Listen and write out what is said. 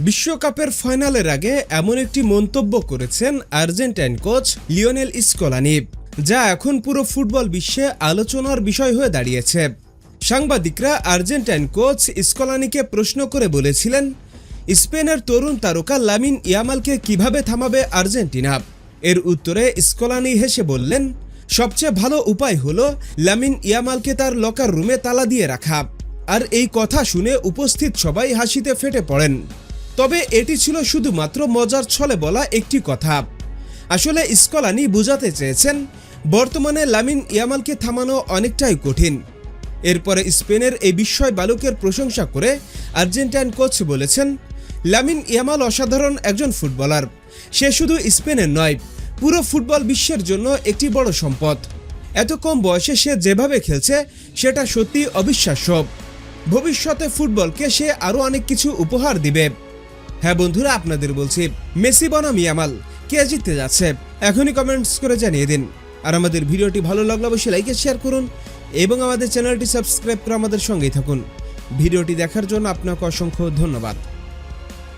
বিশ্বকাপের ফাইনালের আগে এমন একটি মন্তব্য করেছেন আর্জেন্টাইন কোচ লিওনেল স্কলানি, যা এখন পুরো ফুটবল বিশ্বে আলোচনার বিষয় হয়ে দাঁড়িয়েছে। সাংবাদিকরা আর্জেন্টাইন কোচ স্কলানিকে প্রশ্ন করে বলেছিলেন, স্পেনের তরুণ তারকা লামিন ইয়ামালকে কিভাবে থামাবে আর্জেন্টিনা। এর উত্তরে স্কলানি হেসে বললেন, সবচেয়ে ভালো উপায় হলো লামিন ইয়ামালকে তার লকার রুমে তালা দিয়ে রাখা। আর এই কথা শুনে উপস্থিত সবাই হাসিতে ফেটে পড়েন। তবে এটি ছিল শুধুমাত্র মজার ছলে বলা একটি কথা। আসলে স্কলানি বোঝাতে চেয়েছেন, বর্তমানে লামিন ইয়ামালকে থামানো অনেকটাই কঠিন। এরপরে স্পেনের এই বিস্ময় বালকের প্রশংসা করে আর্জেন্টাইন কোচ বলেছেন, লামিন ইয়ামাল অসাধারণ একজন ফুটবলার। সে শুধু স্পেনের নয়, পুরো ফুটবল বিশ্বের জন্য একটি বড় সম্পদ। এত কম বয়সে সে যেভাবে খেলছে সেটা সত্যি অবিশ্বাস্য। ভবিষ্যতে ফুটবলকে সে আরও অনেক কিছু উপহার দিবে। হ্যাঁ বন্ধুরা, আপনাদের বলছি, মেসি বনাম ইয়ামাল কে জিততে যাচ্ছে? এখনই কমেন্টস করে জানিয়ে দিন। আর আমাদের ভিডিওটি ভালো লাগলে অবশ্যই লাইক শেয়ার করুন এবং আমাদের চ্যানেলটি সাবস্ক্রাইব করে আমাদের সঙ্গেই থাকুন। ভিডিওটি দেখার জন্য আপনাকে অসংখ্য ধন্যবাদ।